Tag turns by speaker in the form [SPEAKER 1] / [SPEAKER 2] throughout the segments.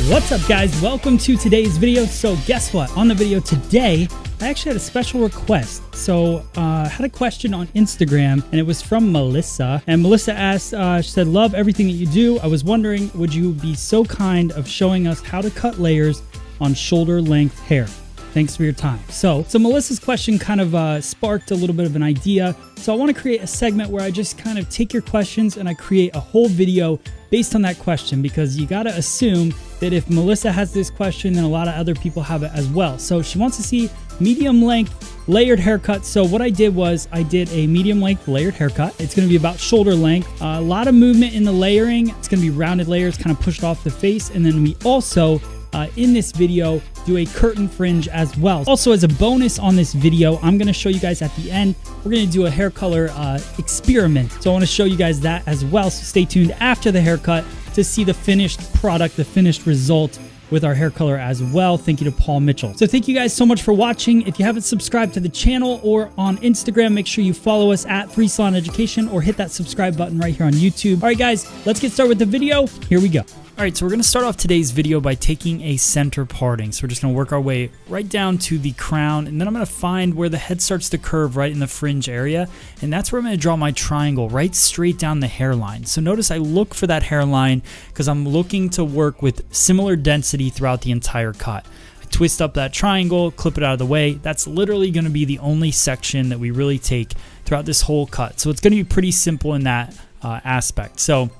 [SPEAKER 1] What's up, guys? Welcome to today's video. So guess what? On the video today, I actually had a special request. So I had a question on Instagram and it was from Melissa. And Melissa asked, she said, love everything that you do. I was wondering, would you be so kind of showing us how to cut layers on shoulder length hair? Thanks for your time. So Melissa's question kind of sparked a little bit of an idea. So I want to create a segment where I just kind of take your questions and I create a whole video based on that question, because you got to assume that if Melissa has this question, then a lot of other people have it as well. So she wants to see medium length layered haircut. So what I did was I did a medium length layered haircut. It's going to be about shoulder length, a lot of movement in the layering. It's going to be rounded layers, kind of pushed off the face. And then we also in this video do a curtain fringe as well. Also, as a bonus on this video, I'm going to show you guys at the end, we're going to do a hair color experiment. So I want to show you guys that as well. So stay tuned after the haircut to see the finished product, the finished result with our hair color as well. Thank you to Paul Mitchell. So thank you guys so much for watching. If you haven't subscribed to the channel or on Instagram, make sure you follow us at 3Salon Education or hit that subscribe button right here on YouTube. All right, guys, let's get started with the video. Here we go. All right, so we're going to start off today's video by taking a center parting. So we're just going to work our way right down to the crown, and then I'm going to find where the head starts to curve right in the fringe area, and that's where I'm going to draw my triangle right straight down the hairline. So notice I look for that hairline because I'm looking to work with similar density throughout the entire cut. I twist up that triangle, clip it out of the way. That's literally going to be the only section that we really take throughout this whole cut. So it's going to be pretty simple in that aspect. So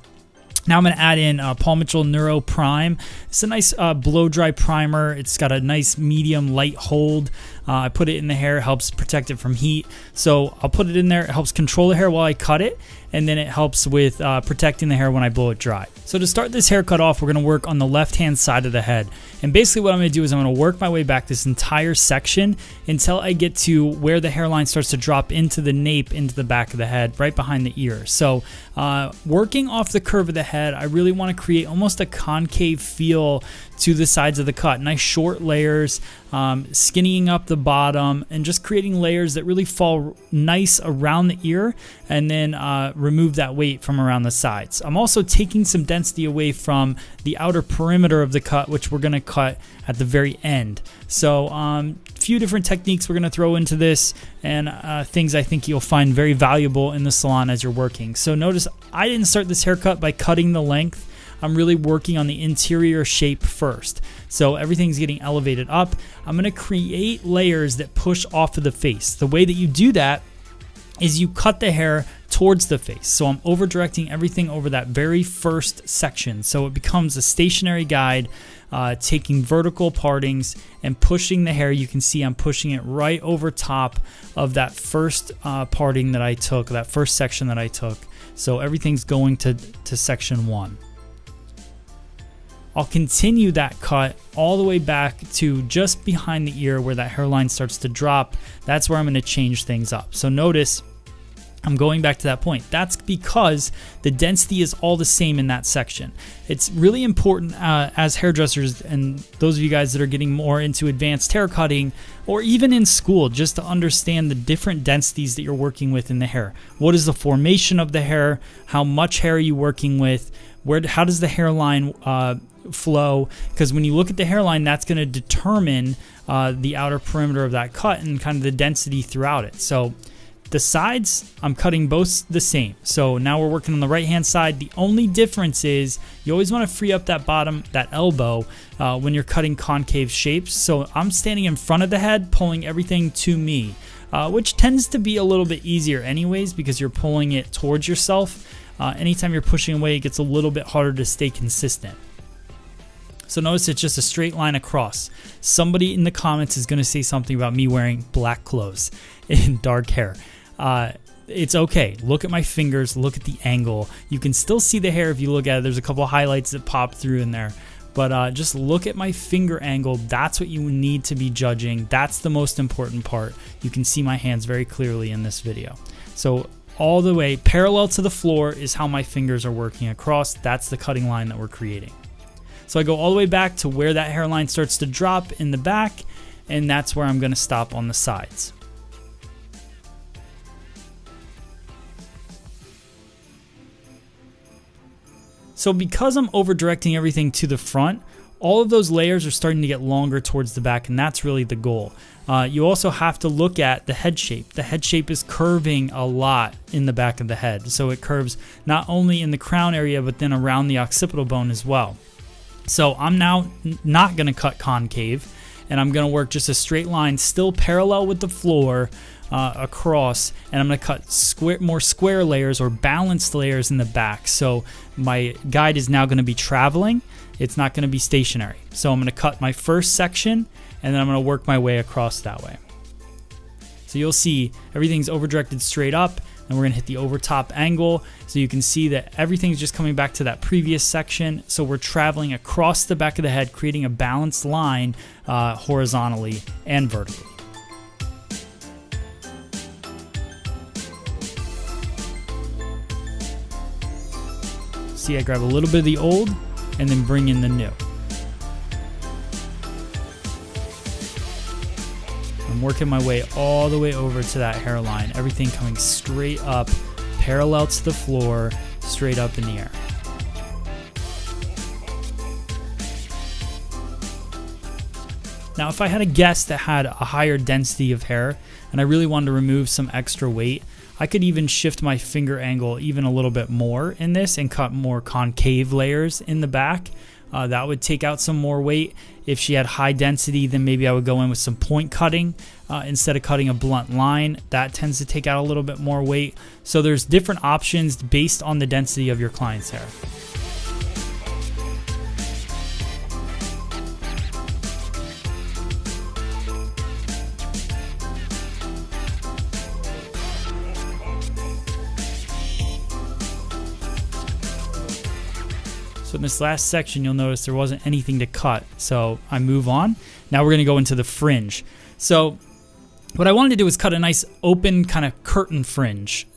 [SPEAKER 1] now I'm going to add in Paul Mitchell Neuro Prime. It's a nice blow dry primer. It's got a nice medium light hold. I put it in the hair, helps protect it from heat. So I'll put it in there. It helps control the hair while I cut it, and then it helps with protecting the hair when I blow it dry. So to start this haircut off, we're going to work on the left-hand side of the head. And basically what I'm going to do is I'm going to work my way back this entire section until I get to where the hairline starts to drop into the nape, into the back of the head, right behind the ear. So working off the curve of the head, I really want to create almost a concave feel to the sides of the cut. Nice short layers, skinnying up the bottom, and just creating layers that really fall nice around the ear, and then remove that weight from around the sides. I'm also taking some density away from the outer perimeter of the cut, which we're going to cut at the very end. So a few different techniques we're going to throw into this, and things I think you'll find very valuable in the salon as you're working. So notice I didn't start this haircut by cutting the length. I'm really working on the interior shape first. So everything's getting elevated up. I'm going to create layers that push off of the face. The way that you do that is you cut the hair towards the face. So I'm over directing everything over that very first section. So it becomes a stationary guide, taking vertical partings and pushing the hair. You can see I'm pushing it right over top of that first parting that I took, that first section that I took. So everything's going to section 1. I'll continue that cut all the way back to just behind the ear where that hairline starts to drop. That's where I'm going to change things up. So notice I'm going back to that point. That's because the density is all the same in that section. It's really important as hairdressers and those of you guys that are getting more into advanced hair cutting, or even in school, just to understand the different densities that you're working with in the hair. What is the formation of the hair? How much hair are you working with? How does the hairline flow? Because when you look at the hairline, that's going to determine the outer perimeter of that cut and kind of the density throughout it. So the sides, I'm cutting both the same. So now we're working on the right hand side. The only difference is you always want to free up that bottom, that elbow, when you're cutting concave shapes. So I'm standing in front of the head, pulling everything to me, which tends to be a little bit easier anyways because you're pulling it towards yourself. Anytime you're pushing away, it gets a little bit harder to stay consistent. So notice it's just a straight line across. Somebody in the comments is going to say something about me wearing black clothes and dark hair. It's okay. Look at my fingers. Look at the angle. You can still see the hair if you look at it. There's a couple highlights that pop through in there. But just look at my finger angle. That's what you need to be judging. That's the most important part. You can see my hands very clearly in this video. So all the way parallel to the floor is how my fingers are working across. That's the cutting line that we're creating. So I go all the way back to where that hairline starts to drop in the back, and that's where I'm going to stop on the sides. So because I'm over directing everything to the front, all of those layers are starting to get longer towards the back, and that's really the goal. You also have to look at the head shape. The head shape is curving a lot in the back of the head. So it curves not only in the crown area, but then around the occipital bone as well. So I'm now not going to cut concave, and I'm going to work just a straight line, still parallel with the floor, across, and I'm going to cut more square layers or balanced layers in the back. So my guide is now going to be traveling. It's not going to be stationary. So I'm going to cut my first section, and then I'm going to work my way across that way. So you'll see everything's over directed straight up, and we're going to hit the over top angle. So you can see that everything's just coming back to that previous section. So we're traveling across the back of the head, creating a balanced line horizontally and vertically. See, I grab a little bit of the old and then bring in the new. I'm working my way all the way over to that hairline. Everything coming straight up, parallel to the floor, straight up in the air. Now, if I had a guest that had a higher density of hair and I really wanted to remove some extra weight, I could even shift my finger angle even a little bit more in this and cut more concave layers in the back. That would take out some more weight. If she had high density, then maybe I would go in with some point cutting instead of cutting a blunt line. That tends to take out a little bit more weight. So there's different options based on the density of your client's hair. So in this last section, you'll notice there wasn't anything to cut. So I move on. Now we're going to go into the fringe. So what I wanted to do was cut a nice open kind of curtain fringe,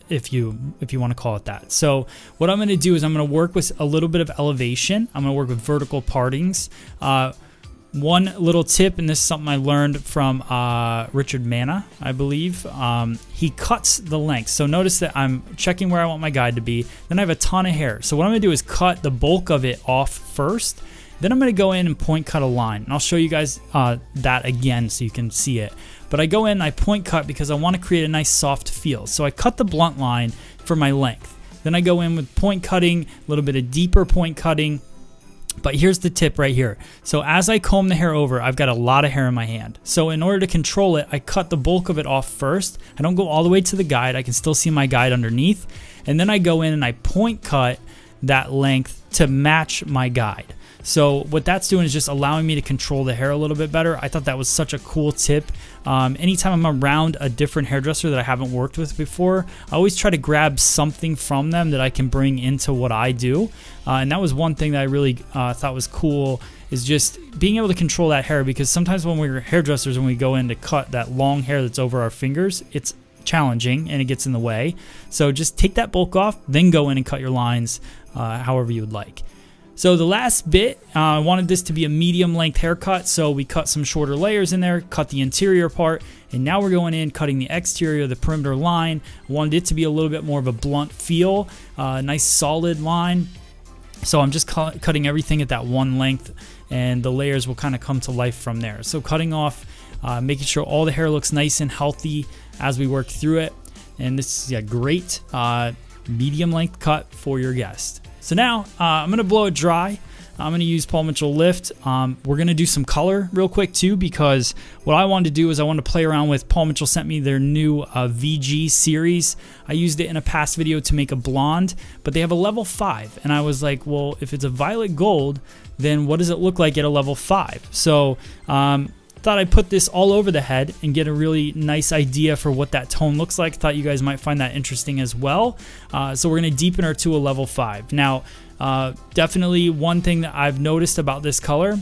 [SPEAKER 1] if you want to call it that. So what I'm going to do is I'm going to work with a little bit of elevation. I'm going to work with vertical partings. One little tip, and this is something I learned from Richard Manna, I believe. He cuts the length. So notice that I'm checking where I want my guide to be. Then I have a ton of hair. So what I'm going to do is cut the bulk of it off first. Then I'm going to go in and point cut a line. And I'll show you guys that again so you can see it. But I go in and I point cut because I want to create a nice soft feel. So I cut the blunt line for my length. Then I go in with point cutting, a little bit of deeper point cutting. But here's the tip right here. So as I comb the hair over, I've got a lot of hair in my hand. So in order to control it, I cut the bulk of it off first. I don't go all the way to the guide. I can still see my guide underneath. And then I go in and I point cut that length to match my guide. So what that's doing is just allowing me to control the hair a little bit better. I thought that was such a cool tip. Anytime I'm around a different hairdresser that I haven't worked with before, I always try to grab something from them that I can bring into what I do. And that was one thing that I really thought was cool, is just being able to control that hair, because sometimes when we're hairdressers, when we go in to cut that long hair that's over our fingers, it's challenging and it gets in the way. So just take that bulk off, then go in and cut your lines however you would like. So the last bit, I wanted this to be a medium length haircut, so we cut some shorter layers in there, cut the interior part, and now we're going in cutting the exterior, the perimeter line. I wanted it to be a little bit more of a blunt feel, nice solid line. So I'm just cutting everything at that one length, and the layers will kind of come to life from there. So cutting off, making sure all the hair looks nice and healthy as we work through it. And this is a great medium length cut for your guest. So now I'm going to blow it dry. I'm going to use Paul Mitchell Lift. We're going to do some color real quick too, because what I wanted to do is I wanted to play around with, Paul Mitchell sent me their new VG series. I used it in a past video to make a blonde, but they have a level 5. And I was like, well, if it's a violet gold, then what does it look like at a level 5? So thought I'd put this all over the head and get a really nice idea for what that tone looks like. Thought you guys might find that interesting as well. So we're going to deepen her to a level 5. Now, definitely one thing that I've noticed about this color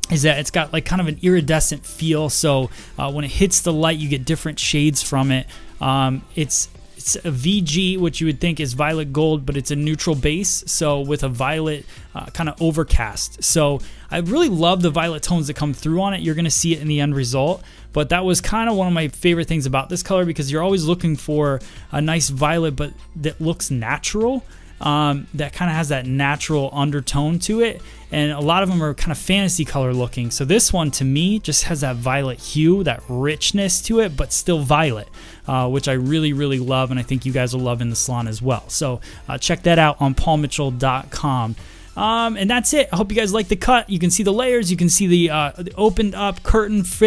[SPEAKER 1] is that it's got like kind of an iridescent feel. So when it hits the light, you get different shades from it. It's a VG, which you would think is violet gold, but it's a neutral base, so with a violet kind of overcast. So I really love the violet tones that come through on it. You're going to see it in the end result, but that was kind of one of my favorite things about this color, because you're always looking for a nice violet but that looks natural. that kind of has that natural undertone to it, and a lot of them are kind of fantasy color looking. So this one to me just has that violet hue, that richness to it, but still violet, which I really love, and I think you guys will love in the salon as well. So check that out on paulmitchell.com. And that's it. I hope you guys like the cut. You can see the layers. You can see the opened up curtain fit